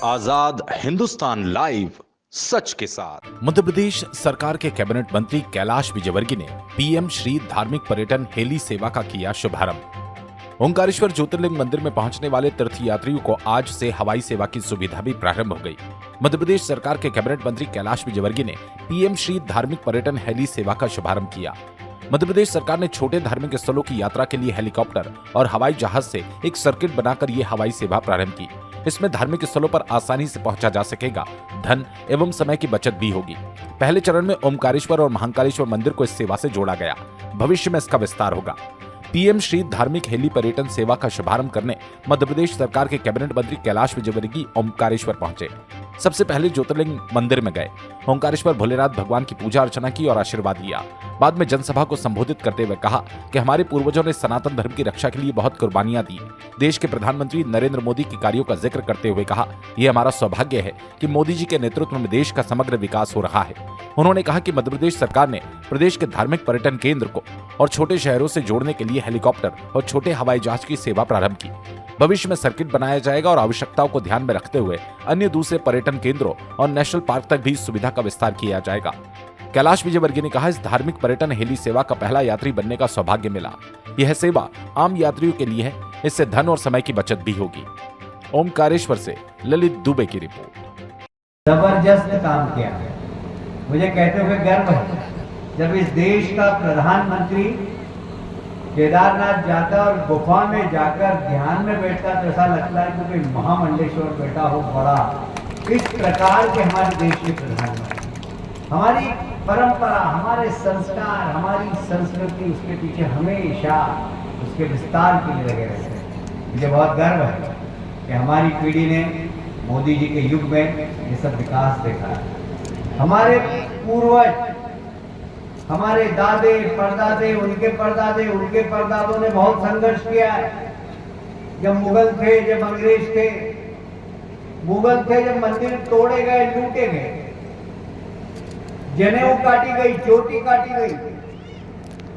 आजाद Hindustan live, सच के साथ। मध्य प्रदेश सरकार के कैबिनेट मंत्री कैलाश विजयवर्गीय ने पीएम श्री धार्मिक पर्यटन हेली सेवा का किया शुभारंभ। ओंकारेश्वर ज्योतिर्लिंग मंदिर में पहुंचने वाले तीर्थ यात्रियों को आज से हवाई सेवा की सुविधा भी प्रारंभ हो गई। मध्य प्रदेश सरकार के कैबिनेट मंत्री कैलाश विजयवर्गीय ने पीएम श्री धार्मिक पर्यटन हेली सेवा का शुभारंभ किया। मध्य प्रदेश सरकार ने छोटे धार्मिक स्थलों की यात्रा के लिए हेलीकॉप्टर और हवाई जहाज से एक सर्किट बनाकर ये हवाई सेवा प्रारंभ की। इसमें धार्मिक स्थलों पर आसानी से पहुंचा जा सकेगा, धन एवं समय की बचत भी होगी। पहले चरण में ओमकारेश्वर और महाकालेश्वर मंदिर को इस सेवा से जोड़ा गया। भविष्य में इसका विस्तार होगा। पीएम श्री धार्मिक हेली पर्यटन सेवा का शुभारंभ करने मध्य प्रदेश सरकार के कैबिनेट मंत्री कैलाश विजयवर्गीय ओमकारेश्वर पहुंचे। सबसे पहले ज्योतिर्लिंग मंदिर में गए। ओंकारेश्वर भोलेनाथ भगवान की पूजा अर्चना की और आशीर्वाद लिया। बाद में जनसभा को संबोधित करते हुए कहा कि हमारे पूर्वजों ने सनातन धर्म की रक्षा के लिए बहुत कुर्बानियां दी। देश के प्रधानमंत्री नरेंद्र मोदी के कार्यों का जिक्र करते हुए कहा, यह हमारा सौभाग्य है कि मोदी जी के नेतृत्व में देश का समग्र विकास हो रहा है। उन्होंने कहा कि मध्य प्रदेश सरकार ने प्रदेश के धार्मिक पर्यटन केंद्र को और छोटे शहरों से जोड़ने के लिए हेलीकॉप्टर और छोटे हवाई जहाज की सेवा प्रारंभ की। भविष्य में सर्किट बनाया जाएगा और आवश्यकताओं को ध्यान में रखते हुए अन्य दूसरे पर्यटन केंद्रों और नेशनल पार्क तक भी इस सुविधा का विस्तार किया जाएगा। कैलाश विजयवर्गीय ने कहा, इस धार्मिक पर्यटन हेली सेवा का पहला यात्री बनने का सौभाग्य मिला। यह सेवा आम यात्रियों के लिए है, इससे धन और समय की बचत भी होगी। ओमकारेश्वर से ललित दुबे की रिपोर्ट। जबरदस्त काम किया, मुझे कहते हुए गर्व है जब इस देश का प्रधानमंत्री केदारनाथ जाता और गुफा में जाकर ध्यान में बैठता तो ऐसा लगता है कि कोई महामंडलेश्वर बैठा हो बड़ा। इस प्रकार के हमारे देश के प्रधानमंत्री, हमारी परंपरा, हमारे संस्कार, हमारी संस्कृति, उसके पीछे हमेशा उसके विस्तार के लिए लगे रहते हैं। मुझे बहुत गर्व है कि हमारी पीढ़ी ने मोदी जी के युग में ये सब विकास देखा है। हमारे पूर्वज, हमारे दादे परदादे, उनके परदादे, उनके परदादों ने बहुत संघर्ष किया है। जब मुगल थे, जब अंग्रेज थे, मुगल थे जब मंदिर तोड़े गए, लूटे गए, जनेऊ काटी गई, चोटी काटी गई,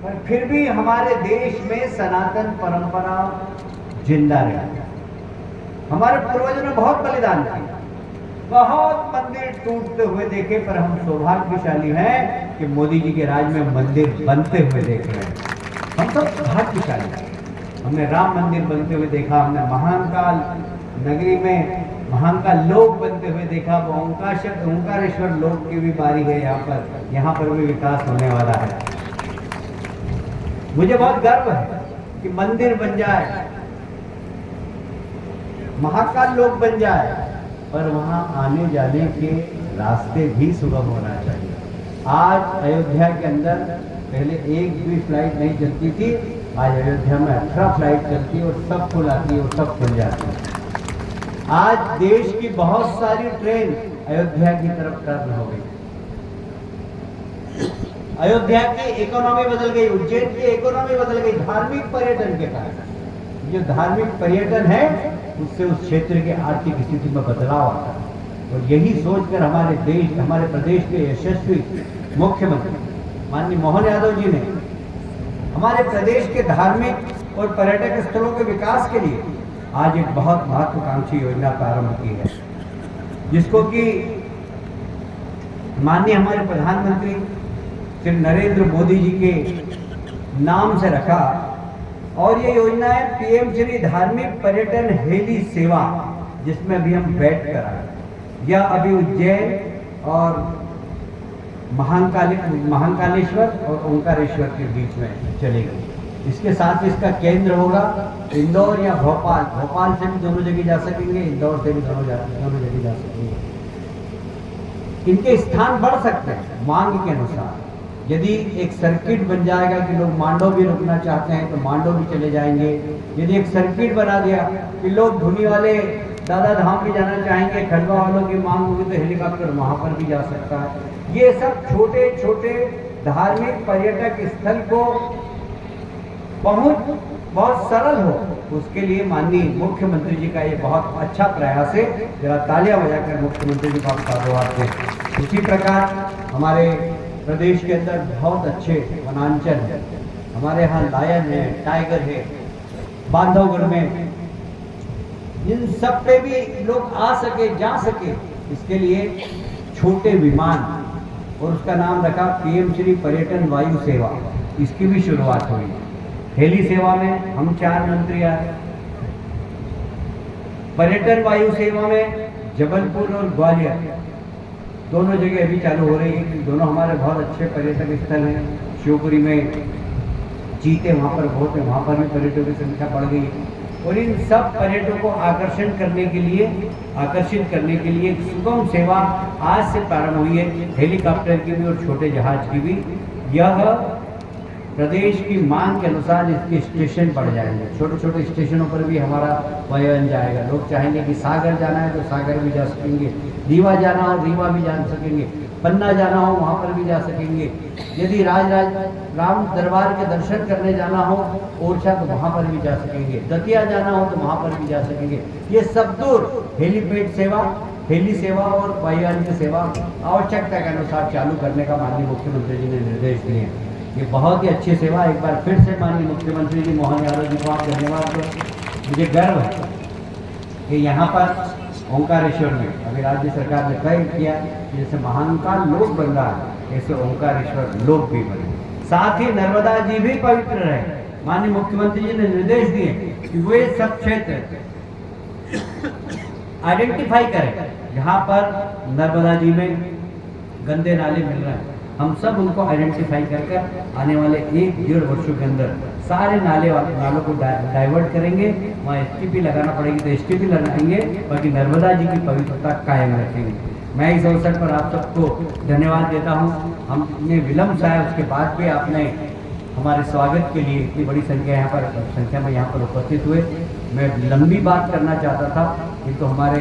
पर फिर भी हमारे देश में सनातन परंपरा जिंदा रही। हमारे पूर्वजों ने बहुत बलिदान किया, बहुत मंदिर टूटते हुए देखे, पर हम सौभाग्यशाली हैं कि मोदी जी के राज में मंदिर बनते हुए देख रहे हैं। हम सब भाग्यशाली हैं। हमने राम मंदिर बनते हुए देखा, हमने महाकाल नगरी में महाकाल लोक बनते हुए देखा, ओंकारेश्वर लोक की भी बारी है। यहाँ पर भी विकास होने वाला है। मुझे बहुत गर्व है कि मंदिर बन जाए, महाकाल लोक बन जाए, पर वहां आने जाने के रास्ते भी सुगम होना चाहिए। आज अयोध्या के अंदर पहले एक भी फ्लाइट नहीं चलती थी, आज अयोध्या में 18 फ्लाइट चलती है और सब खुल आती है और सब खुल जाती है। आज देश की बहुत सारी ट्रेन अयोध्या की तरफ टर्न हो गई। अयोध्या की इकोनॉमी बदल गई, उज्जैन की इकोनॉमी बदल गई धार्मिक पर्यटन के कारण। जो धार्मिक पर्यटन है उससे उस क्षेत्र के आर्थिक स्थिति में बदलाव आता है। और यही सोचकर हमारे प्रदेश के यशस्वी मुख्यमंत्री माननीय मोहन यादव जी ने हमारे प्रदेश के धार्मिक और पर्यटक स्थलों के विकास के लिए आज एक बहुत महत्वाकांक्षी योजना प्रारंभ की है, जिसको कि माननीय हमारे प्रधानमंत्री श्री नरेंद्र मोदी जी के नाम से रखा। और ये योजना है पीएम श्री धार्मिक पर्यटन हेली सेवा, जिसमें अभी हम बैठ कर आए। यह अभी उज्जैन और महाकालेश्वर और ओंकारेश्वर के बीच में चलेगी। इसके साथ इसका केंद्र होगा इंदौर या भोपाल। भोपाल से भी दोनों जगह जा सकेंगे, इंदौर से भी दोनों जगह जा सकेंगे। इनके स्थान बढ़ सकते हैं मांग के अनुसार। यदि एक सर्किट बन जाएगा कि लोग मांडव भी रुकना चाहते हैं तो मांडव भी चले जाएंगे। यदि एक सर्किट बना दिया कि लोग धुनी वाले दादा धाम भी जाना चाहेंगे, खंडवा वालों की मांग होगी तो हेलीकॉप्टर वहां पर भी जा सकता है। ये सब छोटे छोटे धार्मिक पर्यटक स्थल को पहुंच बहुत सरल हो, उसके लिए माननीय मुख्यमंत्री जी का ये बहुत अच्छा प्रयास है। जरा तालियां बजाकर मुख्यमंत्री जी का धन्यवाद दें। उसी प्रकार हमारे प्रदेश के अंदर बहुत अच्छे वनांचल है। हमारे यहाँ लायन है, टाइगर है, बांधवगढ़ में इन सब पे भी लोग आ सके, जा सके, इसके लिए छोटे विमान और उसका नाम रखा पीएम श्री पर्यटन वायु सेवा। इसकी भी शुरुआत हुई। हेली सेवा में हम 4 मंत्री आए, पर्यटन वायु सेवा में जबलपुर और ग्वालियर दोनों जगह अभी चालू हो रही है। दोनों हमारे बहुत अच्छे पर्यटक स्थल हैं। शिवपुरी में चीते वहाँ पर बहुत है, वहाँ पर भी पर्यटकों की संख्या बढ़ गई है। और इन सब पर्यटकों को आकर्षित करने के लिए एक सुगम सेवा आज से प्रारंभ हुई है, हेलीकॉप्टर की भी और छोटे जहाज की भी। यह प्रदेश की मांग के अनुसार इसके स्टेशन बढ़ जाएंगे। छोटे छोटे स्टेशनों पर भी हमारा वायुयान जाएगा। लोग चाहेंगे कि सागर जाना है तो सागर भी जा सकेंगे, रीवा जाना हो रीवा भी जा सकेंगे, पन्ना जाना हो वहाँ पर भी जा सकेंगे। यदि राम दरबार के दर्शन करने जाना हो ओरछा तो वहाँ पर भी जा सकेंगे, दतिया जाना हो तो वहाँ पर भी जा सकेंगे। ये सब दूर हेलीपैड सेवा, हेली सेवा और वायुयान की सेवा आवश्यकता के अनुसार चालू करने का माननीय मुख्यमंत्री जी ने निर्देश दिए हैं। ये बहुत ही अच्छी सेवा। एक बार फिर से माननीय मुख्यमंत्री जी मोहन यादव जी को आप धन्यवाद दें। मुझे गर्व है कि यहाँ पर ओंकारेश्वर में अभी राज्य सरकार ने तय किया जैसे महाकाल लोक बन रहा है ऐसे ओंकारेश्वर लोक भी बने। साथ ही नर्मदा जी भी पवित्र रहे। माननीय मुख्यमंत्री जी ने निर्देश दिए कि वे सब क्षेत्र आइडेंटिफाई करें जहाँ पर नर्मदा जी में गंदे नाले मिल रहे हैं। हम सब उनको आइडेंटिफाई कर आने वाले 1-1.5 वर्षों के अंदर सारे नालों को डाइवर्ट करेंगे। वहाँ एसटीपी लगाना पड़ेगी तो एसटीपी लगाएंगे, बाकी नर्मदा जी की पवित्रता कायम रखेंगे। मैं इस अवसर पर आप सबको धन्यवाद देता हूँ। हमने विलम्ब से आया, उसके बाद भी आपने हमारे स्वागत के लिए इतनी बड़ी संख्या में यहाँ पर उपस्थित हुए। मैं लंबी बात करना चाहता था किंतु हमारे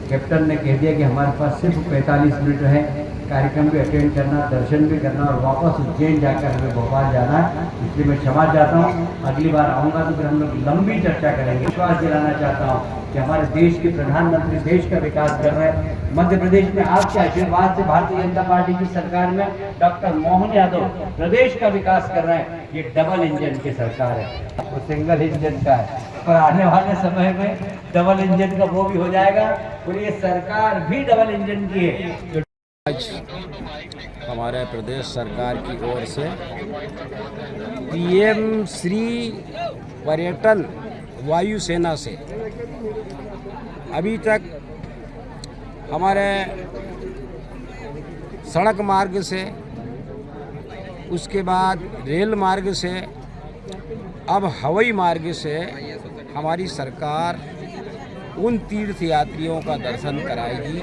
कैप्टन ने कह दिया कि हमारे पास सिर्फ 45 मिनट है। कार्यक्रम भी अटेंड करना, दर्शन भी करना और वापस उज्जैन जाकर हमें भोपाल जाना है, इसलिए मैं क्षमा चाहता हूँ। अगली बार आऊँगा तो फिर हम लोग लंबी चर्चा करेंगे। विश्वास दिलाना चाहता हूँ कि हमारे देश के प्रधानमंत्री देश का विकास कर रहे हैं। मध्य प्रदेश में आपके आशीर्वाद से भारतीय जनता पार्टी की सरकार में डॉक्टर मोहन यादव प्रदेश का विकास कर रहे हैं। ये डबल इंजन की सरकार है, वो सिंगल इंजन का है, पर आने वाले समय में डबल इंजन का वो भी हो जाएगा और ये सरकार भी डबल इंजन की है। आज हमारे प्रदेश सरकार की ओर से पीएम श्री पर्यटन वायुसेना से अभी तक हमारे सड़क मार्ग से, उसके बाद रेल मार्ग से, अब हवाई मार्ग से हमारी सरकार उन तीर्थ यात्रियों का दर्शन कराएगी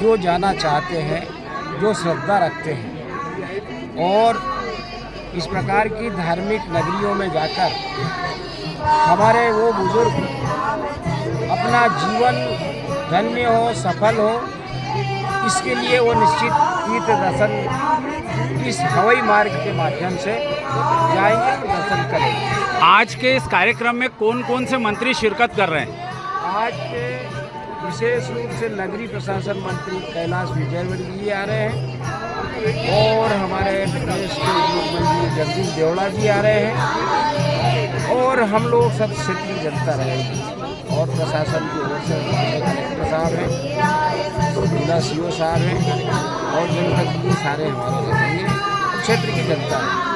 जो जाना चाहते हैं, जो श्रद्धा रखते हैं। और इस प्रकार की धार्मिक नगरियों में जाकर हमारे वो बुजुर्ग अपना जीवन धन्य हो, सफल हो, इसके लिए वो निश्चित तीर्थ दर्शन इस हवाई मार्ग के माध्यम से जाएंगे और दर्शन करेंगे। आज के इस कार्यक्रम में कौन कौन से मंत्री शिरकत कर रहे हैं? आज के विशेष रूप से नगरीय प्रशासन मंत्री कैलाश विजयवर्गीय जी आ रहे हैं और हमारे प्रदेश के मुख्यमंत्री जगदीश देवड़ा जी आ रहे हैं और हम लोग सब क्षेत्रीय जनता रहेगी और प्रशासन की ओर से कलेक्टर साहब हैं, जिला सीओ साहब हैं और जनप्रतिनिधि सारे हमारे रहेंगे, क्षेत्र की जनता है।